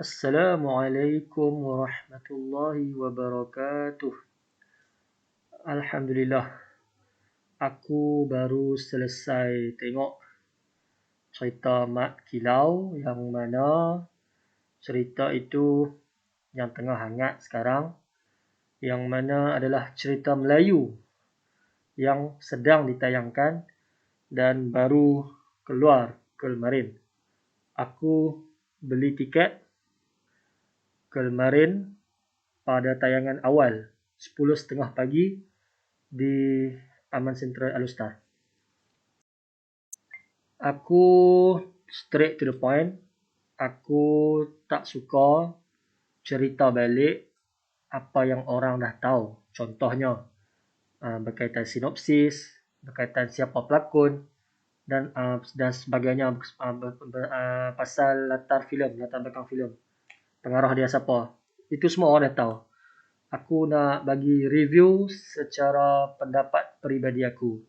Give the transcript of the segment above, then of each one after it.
Assalamualaikum warahmatullahi wabarakatuh. Alhamdulillah, aku baru selesai tengok cerita Mat Kilau yang mana cerita itu yang tengah hangat sekarang, yang mana adalah cerita Melayu yang sedang ditayangkan dan baru keluar kemarin. Aku beli tiket kemarin pada tayangan awal 10.30 pagi di Aman Sentral Alustar. Aku straight to the point. Aku tak suka cerita balik apa yang orang dah tahu. Contohnya berkaitan sinopsis, berkaitan siapa pelakon dan sebagainya, pasal latar filem, latar belakang filem, pengarah dia siapa. Itu semua orang dah tahu. Aku nak bagi review secara pendapat peribadi aku.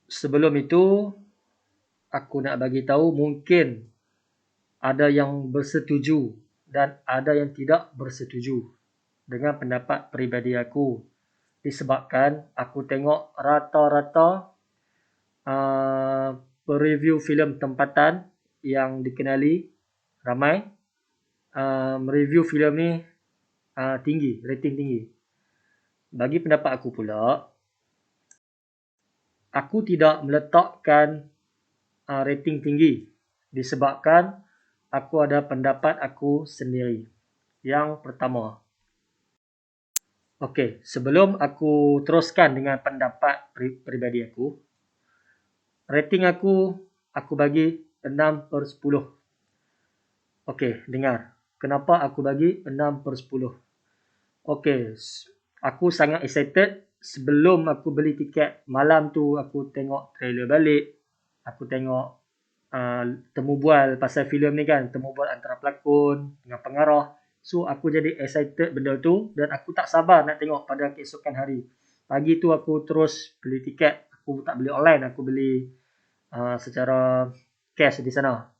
Sebelum itu, aku nak bagi tahu mungkin ada yang bersetuju dan ada yang tidak bersetuju dengan pendapat peribadi aku. Disebabkan aku tengok rata-rata review filem tempatan yang dikenali ramai review filem ni tinggi, rating tinggi. Bagi pendapat aku pula, aku tidak meletakkan rating tinggi disebabkan aku ada pendapat aku sendiri. Yang pertama, okey, sebelum aku teruskan dengan pendapat peribadi aku, rating aku bagi 6/10. Okey, dengar. Kenapa aku bagi 6/10? Okey, aku sangat excited. Sebelum aku beli tiket, malam tu aku tengok trailer balik. Aku tengok temu bual pasal filem ni kan. Temu bual antara pelakon dengan pengarah. So, aku jadi excited benda tu dan aku tak sabar nak tengok pada keesokan hari. Pagi tu aku terus beli tiket. Aku tak beli online, aku beli secara cash di sana.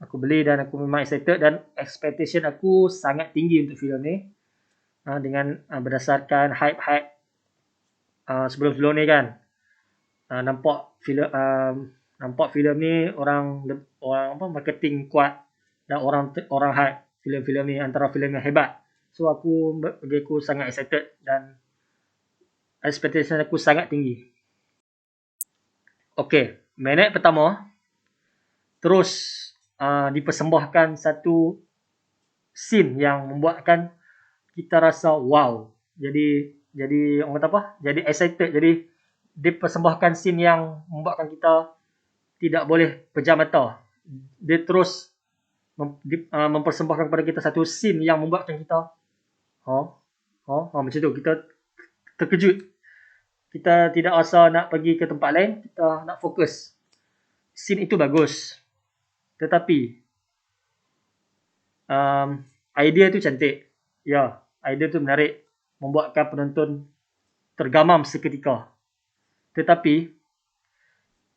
Aku beli dan aku memang excited dan expectation aku sangat tinggi untuk filem ni. Dengan berdasarkan hype-hype sebelum-sebelum ni kan. Nampak filem ni orang apa marketing kuat dan orang hype filem-filem ni antara filem yang hebat. So aku sangat excited dan expectation aku sangat tinggi. Okey, minit pertama terus dipersembahkan satu scene yang membuatkan kita rasa wow. Jadi orang kata apa? Jadi excited. Jadi dipersembahkan scene yang membuatkan kita tidak boleh pejam mata. Dia terus mempersembahkan kepada kita satu scene yang membuatkan kita macam tu, kita terkejut. Kita tidak rasa nak pergi ke tempat lain, kita nak fokus. Scene itu bagus. Tetapi idea tu cantik. Ya, idea tu menarik, membuatkan penonton tergamam seketika. Tetapi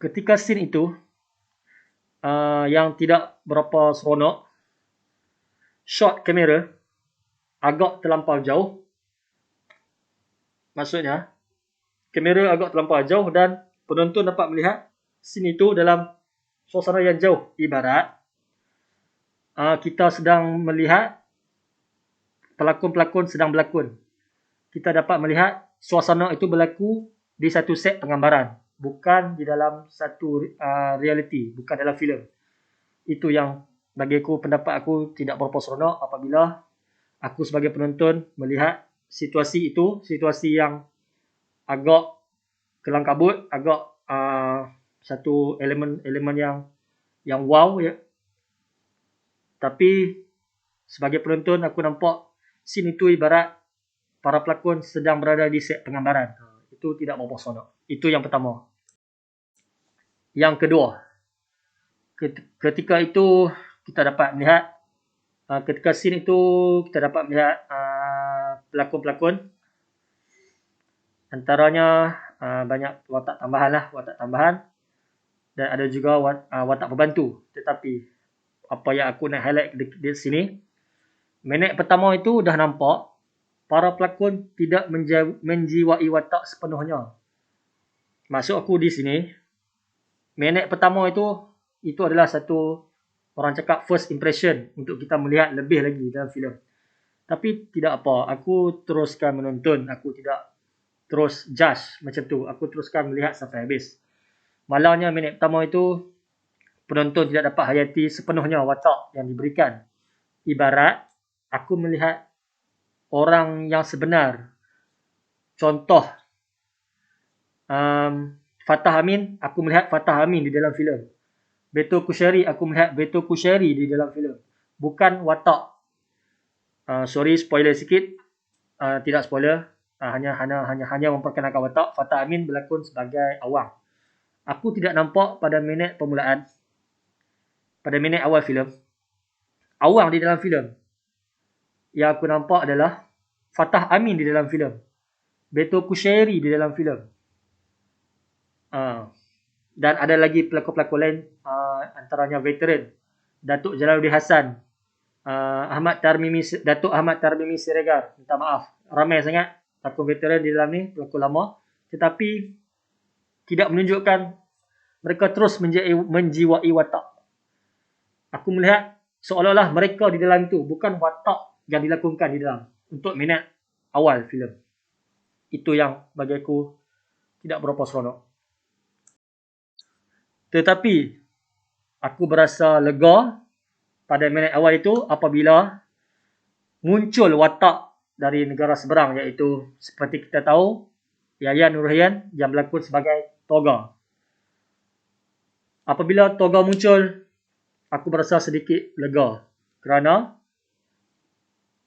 ketika scene itu yang tidak berapa seronok, shot kamera agak terlampau jauh. Maksudnya, kamera agak terlampau jauh dan penonton dapat melihat scene itu dalam suasana yang jauh. Ibarat kita sedang melihat pelakon-pelakon sedang berlakon. Kita dapat melihat suasana itu berlaku di satu set penggambaran, bukan di dalam satu reality, bukan dalam filem. Itu yang bagi aku, pendapat aku tidak berapa seronok apabila aku sebagai penonton melihat situasi itu, situasi yang agak kelam kabut, agak satu elemen yang wow ya. Tapi sebagai penonton aku nampak scene itu ibarat para pelakon sedang berada di set penggambaran. Itu tidak berapa seronok. Itu yang pertama. Yang kedua, ketika itu kita dapat melihat ketika scene itu kita dapat melihat pelakon-pelakon, antaranya banyak watak tambahan. dan ada juga watak pembantu. Tetapi apa yang aku nak highlight di sini, minit pertama itu dah nampak para pelakon tidak menjiwai watak sepenuhnya. Maksud aku di sini, minit pertama itu adalah satu, orang cakap first impression, untuk kita melihat lebih lagi dalam filem. Tapi tidak apa, aku teruskan menonton, aku tidak terus judge macam tu. Aku teruskan melihat sampai habis. Malangnya minit pertama itu penonton tidak dapat hayati sepenuhnya watak yang diberikan. Ibarat aku melihat orang yang sebenar. Contoh, Fatah Amin, aku melihat Fatah Amin di dalam filem. Beto Kushairi, aku melihat Beto Kushairi di dalam filem. Bukan watak. Sorry, spoiler sikit. Tidak spoiler. Hanya memperkenalkan watak. Fatah Amin berlakon sebagai Awang. Aku tidak nampak pada minit permulaan, pada minit awal filem, Awang di dalam filem. Yang aku nampak adalah Fatah Amin di dalam filem, Beto Kushairi di dalam filem. Dan ada lagi pelakon-pelakon lain, antaranya veteran, Datuk Jalaluddin Hassan, Datuk Ahmad Tarmimi Siregar. Minta maaf, ramai sangat pelakon veteran di dalam ni, pelakon lama. Tetapi tidak menunjukkan mereka terus menjiwai watak. Aku melihat seolah-olah mereka di dalam itu, bukan watak yang dilakonkan di dalam untuk minat awal filem. Itu yang bagi aku tidak berapa seronok. Tetapi aku berasa lega pada minit awal itu apabila muncul watak dari negara seberang, iaitu seperti kita tahu Yayan Nurhian yang berlakon sebagai Toga. Apabila Toga muncul, aku berasa sedikit lega kerana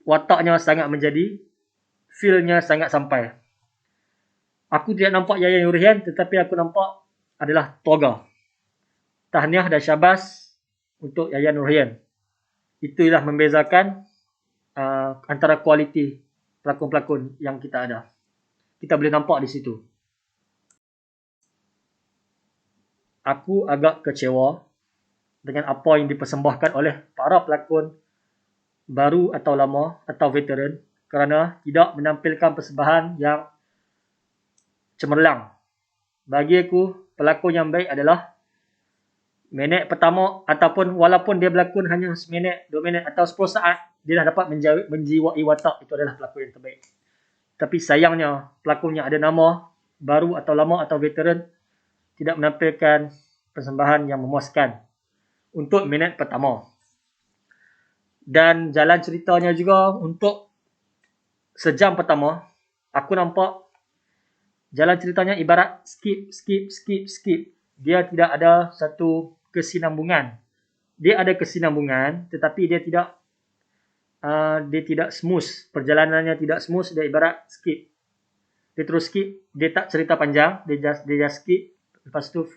wataknya sangat menjadi, feel-nya sangat sampai. Aku tidak nampak Yayan Nurhian, tetapi aku nampak adalah Toga. Tahniah dan syabas untuk Yayan Nurhian. Itulah membezakan antara kualiti pelakon-pelakon yang kita ada. Kita boleh nampak di situ. Aku agak kecewa dengan apa yang dipersembahkan oleh para pelakon baru atau lama atau veteran, kerana tidak menampilkan persembahan yang cemerlang. Bagi aku, pelakon yang baik adalah minit pertama, ataupun walaupun dia berlakon hanya seminit, 2 minit atau 10 saat, dia dah dapat menjiwai watak. Itu adalah pelakon yang terbaik. Tapi sayangnya, pelakon yang ada nama, baru atau lama atau veteran, tidak menampilkan persembahan yang memuaskan untuk minit pertama. Dan jalan ceritanya juga untuk sejam pertama, aku nampak jalan ceritanya ibarat skip. Dia tidak ada satu kesinambungan. Dia ada kesinambungan, tetapi dia tidak smooth. Perjalanannya tidak smooth, dia ibarat skip. Dia terus skip, dia tak cerita panjang, dia just skip. Lepas tu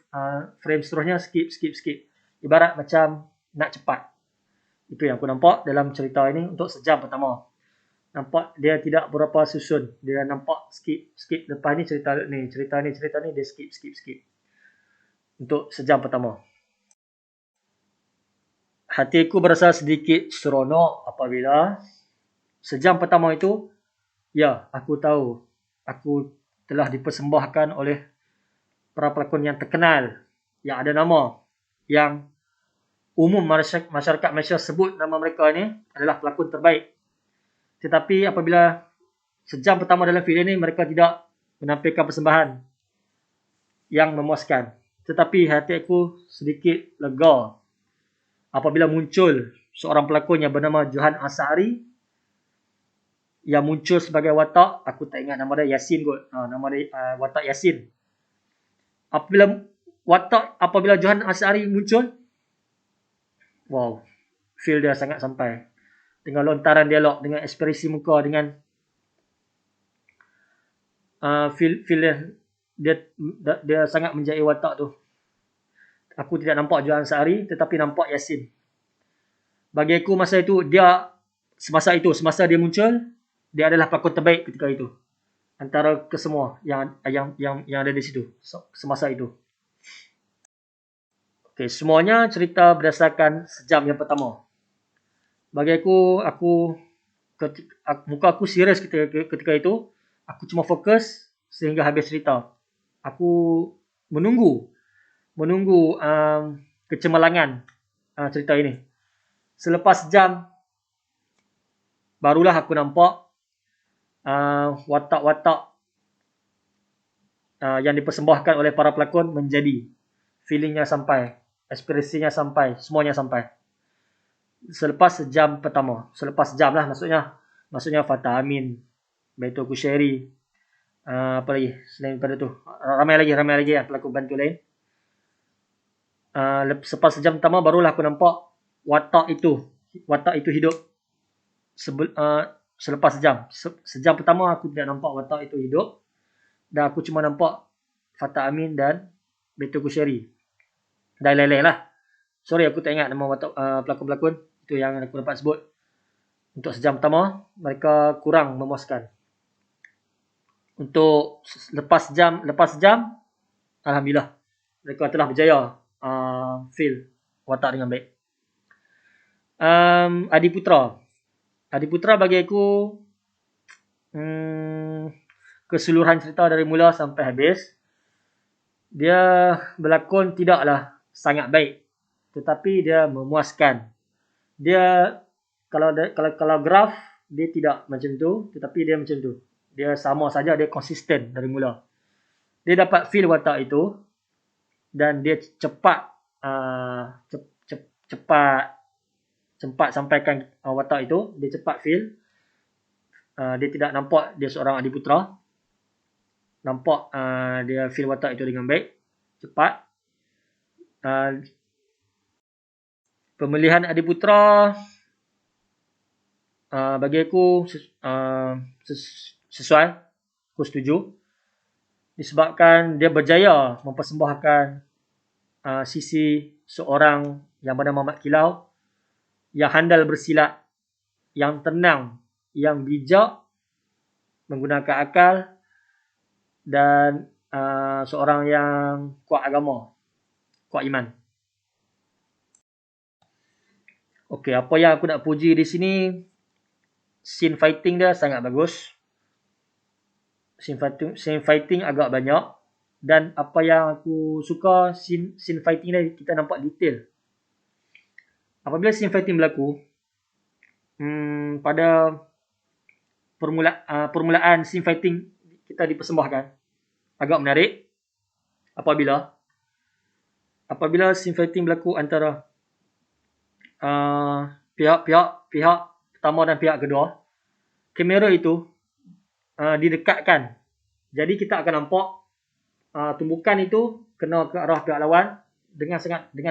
frame seterusnya skip. Ibarat macam nak cepat. Itu yang aku nampak dalam cerita ini untuk sejam pertama. Nampak dia tidak berapa susun. Dia nampak skip. Lepas ni cerita ni, dia skip. Untuk sejam pertama. Hatiku berasa sedikit seronok apabila sejam pertama itu, ya, aku tahu aku telah dipersembahkan oleh para pelakon yang terkenal, yang ada nama, yang umum masyarakat Malaysia sebut nama mereka ini adalah pelakon terbaik. Tetapi apabila sejam pertama dalam filem ini, mereka tidak menampilkan persembahan yang memuaskan. Tetapi hati aku sedikit lega apabila muncul seorang pelakon yang bernama Johan Asari yang muncul sebagai watak. Aku tak ingat nama dia, Yasin kot. Nama dia watak Yasin. Apabila Johan Asari muncul, wow, feel dia sangat sampai. Dengan lontaran dialog, dengan ekspresi muka, dengan feel dia sangat menjadi watak tu. Aku tidak nampak Johan Asari, tetapi nampak Yasin. Bagi aku semasa dia muncul, dia adalah pelakon terbaik ketika itu. Antara kesemua yang ada di situ semasa itu. Okey, semuanya cerita berdasarkan sejam yang pertama. Bagi aku muka aku serius ketika itu. Aku cuma fokus sehingga habis cerita. Aku menunggu kecemerlangan cerita ini. Selepas jam, barulah aku nampak watak-watak yang dipersembahkan oleh para pelakon menjadi. Feelingnya sampai, ekspresinya sampai, semuanya sampai. Selepas sejam pertama. Selepas jam lah maksudnya Fatah Amin, Beto Kusheri, apa lagi selain daripada tu. Ramai lagi pelakon bantu lain. Selepas sejam pertama barulah aku nampak watak itu hidup. Selepas sejam pertama aku tidak nampak watak itu hidup, dan aku cuma nampak Fatah Amin dan Beto Kusheri dan lain-lain lah. Sorry, aku tak ingat nama watak pelakon-pelakon itu yang aku dapat sebut. Untuk sejam pertama mereka kurang memuaskan. Untuk lepas jam, alhamdulillah mereka telah berjaya feel watak dengan baik. Adi Putra bagi aku keseluruhan cerita dari mula sampai habis, dia berlakon tidaklah sangat baik, tetapi dia memuaskan. Dia kalau graf dia tidak macam tu, tetapi dia macam tu. Dia sama saja, dia konsisten dari mula. Dia dapat feel watak itu dan dia cepat sampaikan watak itu. Dia cepat feel. Dia tidak nampak dia seorang Adi Putra. Nampak dia feel watak itu dengan baik, cepat. Pemilihan Adi Putra bagi aku sesuai. Aku setuju. Disebabkan dia berjaya mempersembahkan sisi seorang yang bernama Mat Kilau, yang handal bersilat, yang tenang, yang bijak, menggunakan akal, dan seorang yang kuat agama, kuat iman. Okey, apa yang aku nak puji di sini, scene fighting dia sangat bagus. Scene fighting agak banyak, dan apa yang aku suka, scene fighting dia kita nampak detail. Apabila scene fighting berlaku, pada permulaan scene fighting kita dipersembahkan agak menarik. Apabila scene fighting berlaku antara pihak pertama dan pihak kedua, kamera itu didekatkan. Jadi kita akan nampak tumbukan itu kena ke arah pihak lawan dengan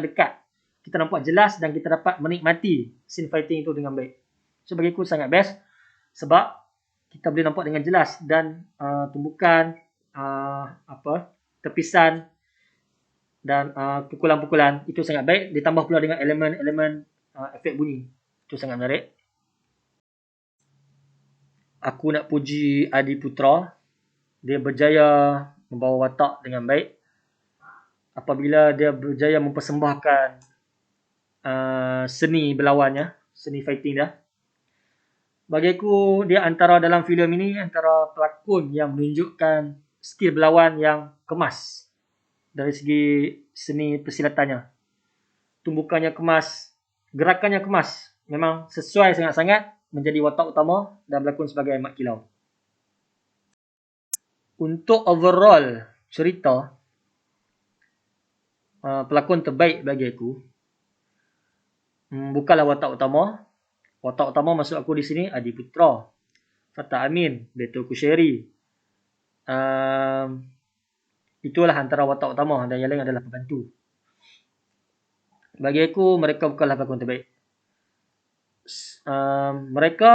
dekat. Kita nampak jelas dan kita dapat menikmati scene fighting itu dengan baik. So bagiku sangat best sebab kita boleh nampak dengan jelas, dan tumbukan, tepisan dan pukulan-pukulan itu sangat baik, ditambah pula dengan elemen-elemen efek bunyi. Itu sangat menarik. Aku nak puji Adi Putra. Dia berjaya membawa watak dengan baik. Apabila dia berjaya mempersembahkan seni berlawannya, seni fighting dia. Bagi aku, dia antara dalam filem ini antara pelakon yang menunjukkan skill berlawan yang kemas dari segi seni persilatannya. Tumbukannya kemas, gerakannya kemas. Memang sesuai sangat-sangat menjadi watak utama dan berlakon sebagai Mat Kilau. Untuk overall cerita, pelakon terbaik bagi aku bukanlah watak utama. Watak utama maksud aku di sini Adi Putra, Fatah Amin, Beto Kusheri. Itulah antara watak utama dan yang lain adalah pembantu. Bagi aku mereka bukanlah pelakon terbaik. Mereka,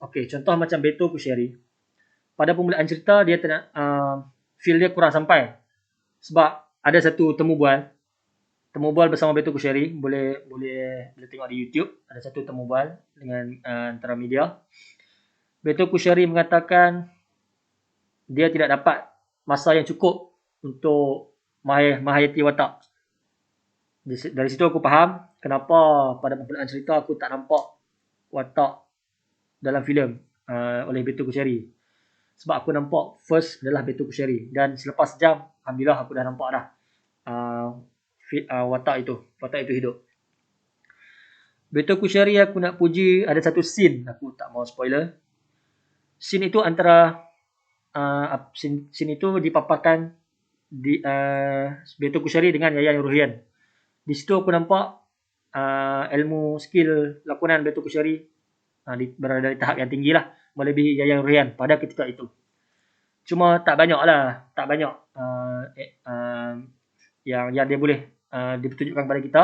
contoh macam Beto Kusheri. Pada permulaan cerita dia feel dia kurang sampai. Sebab ada satu temu bual bersama Beto Kusheri, boleh tengok di YouTube. Ada satu temu bual dengan antara media. Beto Kusheri mengatakan dia tidak dapat masa yang cukup untuk menghayati watak. Dari situ aku faham kenapa pada permulaan cerita aku tak nampak watak dalam filem oleh Beto Kusyari. Sebab aku nampak first adalah Beto Kusyari dan selepas jam alhamdulillah aku dah nampak dah uh, watak itu hidup. Beto Kusyari aku nak puji ada satu scene, aku tak mau spoiler. Scene itu antara scene itu dipaparkan di Beto Kusyari dengan Yayan Ruhian. Di situ aku nampak ilmu skill lakonan Beto Kusyari berada di tahap yang tinggi lah, melebihi Yayan Ruhian pada ketika itu. Cuma tak banyak yang dia boleh dipertunjukkan kepada kita.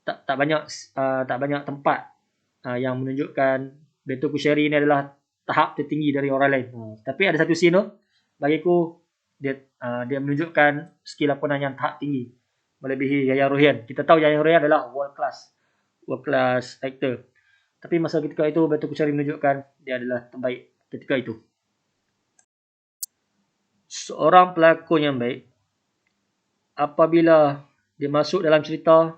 Tak banyak tempat yang menunjukkan Beto Kusyari ini adalah tahap tertinggi dari orang lain. Tapi ada satu scene tu bagiku dia menunjukkan skill lakonan yang tahap tinggi melebihi Yayan Ruhian. Kita tahu Yayan Ruhian adalah world class actor. Tapi masa ketika itu Beto Kusyari menunjukkan dia adalah terbaik ketika itu. Seorang pelakon yang baik apabila dia masuk dalam cerita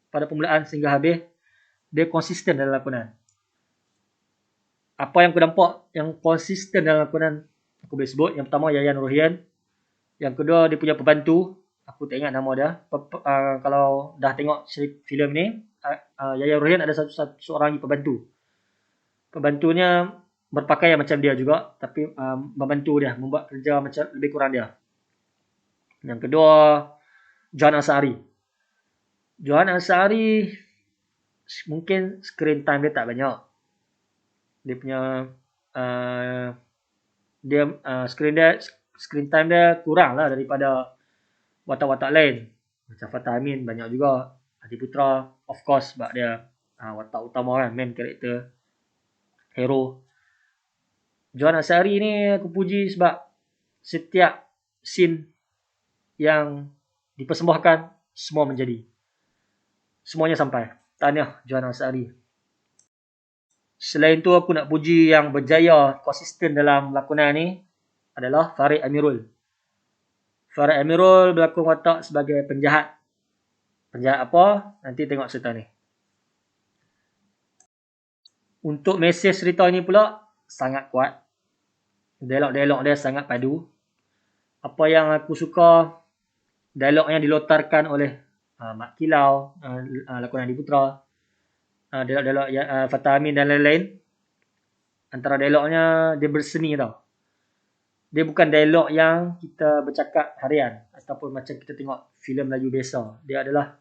pada permulaan sehingga habis, dia konsisten dalam lakonan. Apa yang aku nampak yang konsisten dalam lakonan, aku boleh sebut. Yang pertama, Yayan Ruhian. Yang kedua, dia punya pembantu. Aku tak ingat nama dia. Kalau dah tengok filem ni, Yayan Ruhian ada seorang pembantu. Pembantunya berpakaian macam dia juga, tapi membantu dia, membuat kerja macam lebih kurang dia. Yang kedua, Johan Asari. Johan Asari mungkin screen time dia tak banyak. Dia punya screen time dia kurang lah daripada watak-watak lain. Macam Fatah Amin banyak juga. Hadi Putra of course sebab dia watak utama kan, main character, hero. Johan Asari ni aku puji sebab setiap scene yang dipersembahkan semua menjadi. Semuanya sampai. Tahniah Johan Asari. Selain tu aku nak puji yang berjaya konsisten dalam lakonan ni adalah Farid Amirul. Farid Amirul berlakon watak sebagai penjahat. Penjahat apa? Nanti tengok cerita ni. Untuk mesej cerita ni pula sangat kuat. Dialog-dialog dia sangat padu. Apa yang aku suka, dialog yang dilontarkan oleh Mak Kilau, lakonan Hadi Putra, dialog-dialog Fatah Amin dan lain-lain. Antara dialognya dia berseni tau. Dia bukan dialog yang kita bercakap harian ataupun macam kita tengok filem Melayu biasa. Dia adalah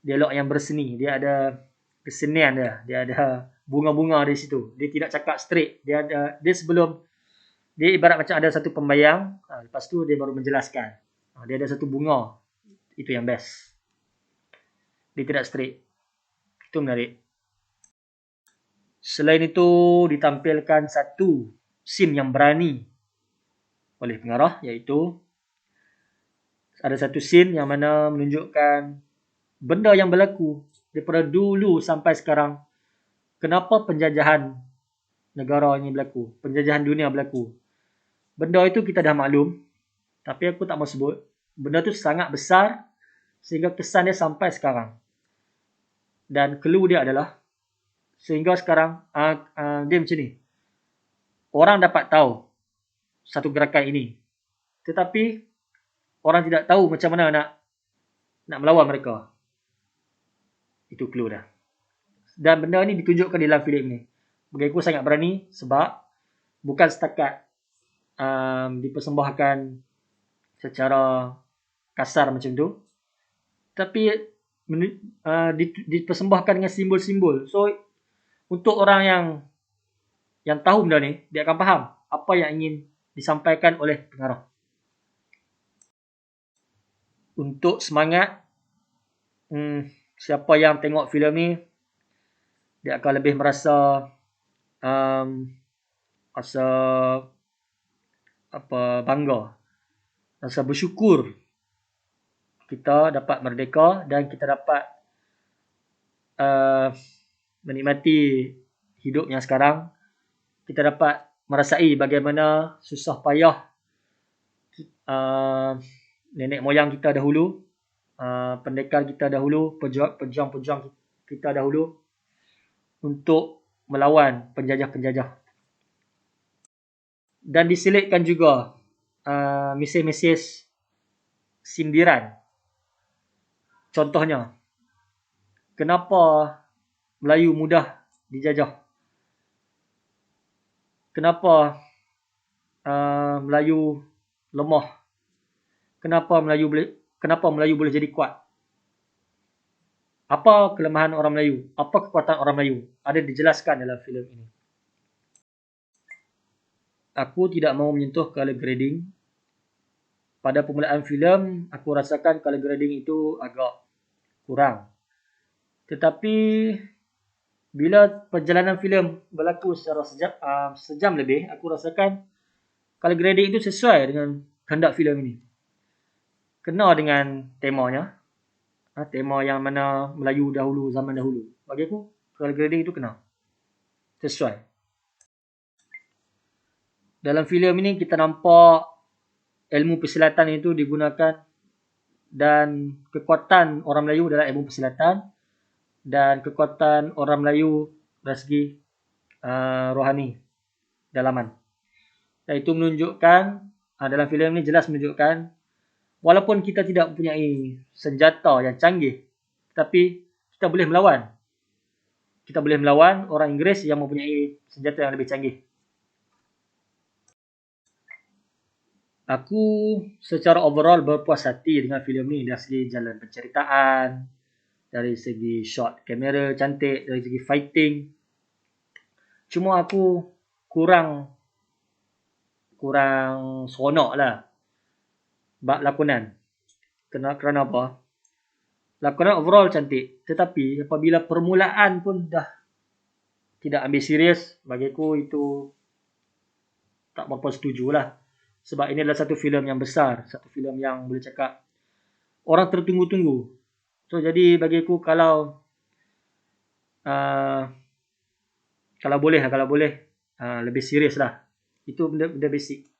dialog yang berseni. Dia ada kesenian dia. Dia ada bunga-bunga di situ. Dia tidak cakap straight. Dia ibarat macam ada satu pembayang. Lepas tu dia baru menjelaskan. Dia ada satu bunga. Itu yang best. Dia tidak straight. Itu menarik. Selain itu ditampilkan satu scene yang berani oleh pengarah, iaitu ada satu scene yang mana menunjukkan benda yang berlaku daripada dulu sampai sekarang. Kenapa penjajahan negara ini berlaku? Penjajahan dunia berlaku. Benda itu kita dah maklum, tapi aku tak mau sebut. Benda itu sangat besar sehingga kesan dia sampai sekarang. Dan clue dia adalah sehingga sekarang dia macam ni. Orang dapat tahu satu gerakan ini. Tetapi orang tidak tahu macam mana nak melawan mereka. Itu clue dah. Dan benda ni ditunjukkan dalam filem ni. Bagi aku sangat berani sebab bukan setakat dipersembahkan secara kasar macam tu. Tapi dipersembahkan dengan simbol-simbol. So untuk orang yang tahu benda ni, dia akan faham apa yang ingin disampaikan oleh pengarah. Untuk semangat, siapa yang tengok filem ni, dia akan lebih merasa bangga, rasa bersyukur kita dapat merdeka dan kita dapat menikmati hidup yang sekarang. Kita dapat merasai bagaimana susah payah nenek moyang kita dahulu pendekar kita dahulu, pejuang-pejuang kita dahulu untuk melawan penjajah-penjajah. Dan diselitkan juga mesej-mesej sindiran. Contohnya, kenapa Melayu mudah dijajah? Kenapa Melayu lemah? Kenapa Melayu boleh jadi kuat? Apa kelemahan orang Melayu? Apa kekuatan orang Melayu? Ada dijelaskan dalam filem ini. Aku tidak mahu menyentuh color grading. Pada permulaan filem, aku rasakan color grading itu agak kurang. Tetapi bila perjalanan filem berlaku secara sejam lebih, aku rasakan color grading itu sesuai dengan kehendak filem ini. Kena dengan temanya. Tema yang mana Melayu dahulu, zaman dahulu. Bagi aku, color grading itu kena. Sesuai. Dalam filem ini kita nampak ilmu persilatan itu digunakan dan kekuatan orang Melayu dalam ilmu persilatan dan kekuatan orang Melayu dari segi rohani, dalaman. Dan itu menunjukkan, dalam filem ini jelas menunjukkan, walaupun kita tidak mempunyai senjata yang canggih, tapi kita boleh melawan. Kita boleh melawan orang Inggeris yang mempunyai senjata yang lebih canggih. Aku secara overall berpuas hati dengan filem ni dari segi jalan penceritaan, dari segi shot kamera cantik, dari segi fighting. Cuma aku kurang seronok lah bab lakonan. Kerana apa? Lakonan overall cantik, tetapi apabila permulaan pun dah tidak ambil serius, bagi aku itu tak berapa setuju lah. Sebab ini adalah satu filem yang besar, satu filem yang boleh cakap orang tertunggu-tunggu. So jadi bagi aku kalau boleh lebih serius lah. Itu benda basic.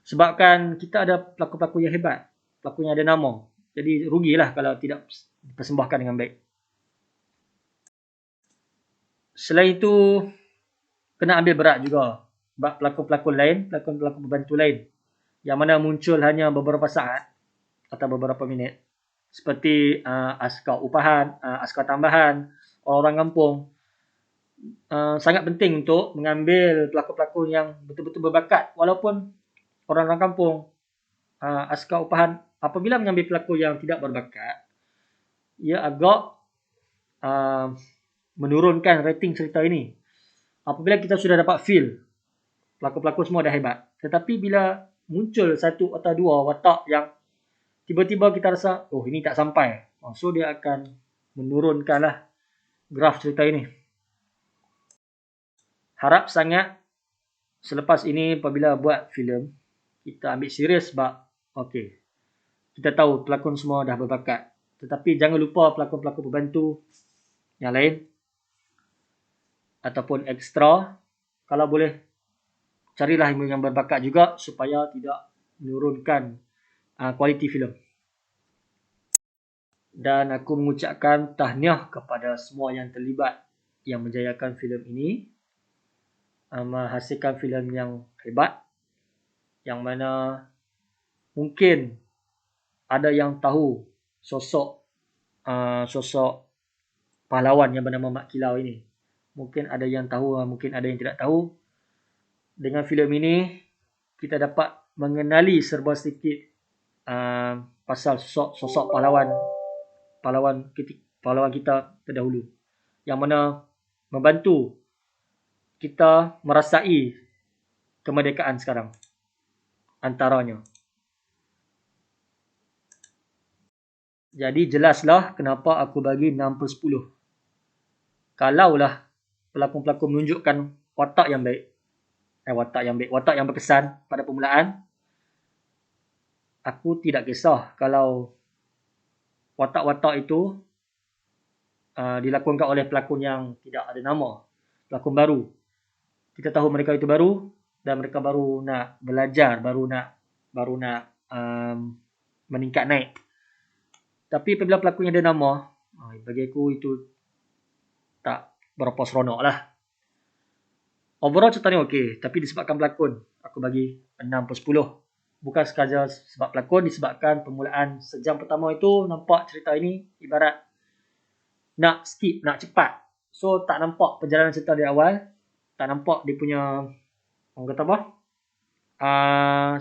Sebabkan kita ada pelakon-pelakon yang hebat, pelakon yang ada nama. Jadi rugilah kalau tidak dipersembahkan dengan baik. Selain itu, kena ambil berat juga bab pelakon-pelakon lain, pelakon-pelakon pembantu lain yang mana muncul hanya beberapa saat atau beberapa minit. Seperti askar upahan, askar tambahan, orang kampung. Sangat penting untuk mengambil pelakon-pelakon yang betul-betul berbakat. Walaupun orang kampung, askar upahan, apabila mengambil pelakon yang tidak berbakat, ia agak menurunkan rating cerita ini. Apabila kita sudah dapat feel, pelakon-pelakon semua dah hebat. Tetapi bila muncul satu atau dua watak yang tiba-tiba kita rasa, oh ini tak sampai. So dia akan menurunkanlah graf cerita ini. Harap sangat selepas ini apabila buat filem, kita ambil serius sebab, okey, kita tahu pelakon semua dah berbakat. Tetapi jangan lupa pelakon-pelakon pembantu yang lain ataupun ekstra, kalau boleh carilah yang berbakat juga supaya tidak menurunkan kualiti filem. Dan aku mengucapkan tahniah kepada semua yang terlibat yang menjayakan filem ini, menghasilkan filem yang hebat, yang mana mungkin ada yang tahu sosok pahlawan yang bernama Mat Kilau ini. Mungkin ada yang tahu, mungkin ada yang tidak tahu. Dengan filem ini, kita dapat mengenali serba sedikit pasal sosok pahlawan kita terdahulu. Yang mana membantu kita merasai kemerdekaan sekarang. Antaranya. Jadi jelaslah kenapa aku bagi 6/10. Kalaulah pelakon-pelakon menunjukkan watak yang berkesan pada permulaan, aku tidak kisah kalau watak-watak itu dilakonkan oleh pelakon yang tidak ada nama, pelakon baru. Kita tahu mereka itu baru dan mereka baru nak belajar, baru nak meningkat naik. Tapi apabila pelakonnya ada nama, bagi aku itu tak berapa seronok lah. Overall cerita ni okey, tapi disebabkan pelakon, aku bagi 6/10. Bukan sekadar sebab pelakon, disebabkan permulaan sejam pertama itu nampak cerita ini ibarat nak skip, nak cepat. So tak nampak perjalanan cerita dari awal, tak nampak dia punya, orang kata apa,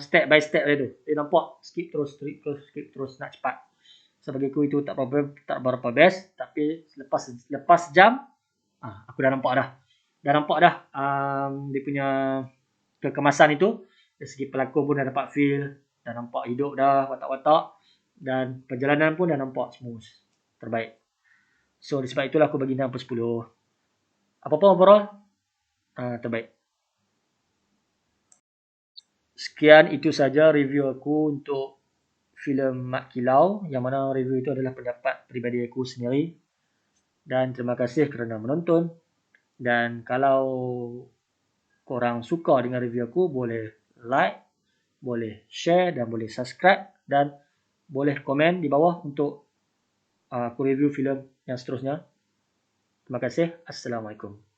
step by step dia tu. Dia nampak skip terus nak cepat. So bagi aku itu tak berapa best, tapi lepas jam, aku dah nampak dah. Dah nampak dah dia punya kekemasan itu. Dari segi pelakon pun dah dapat feel, dah nampak hidup dah watak-watak, dan perjalanan pun dah nampak smooth. Terbaik. So disebab itulah aku bagi 6/10. Apa-apa overall, terbaik. Sekian itu saja review aku untuk filem Mat Kilau, yang mana review itu adalah pendapat peribadi aku sendiri. Dan terima kasih kerana menonton. Dan kalau korang suka dengan review aku, boleh like, boleh share dan boleh subscribe, dan boleh komen di bawah untuk aku review filem yang seterusnya. Terima kasih. Assalamualaikum.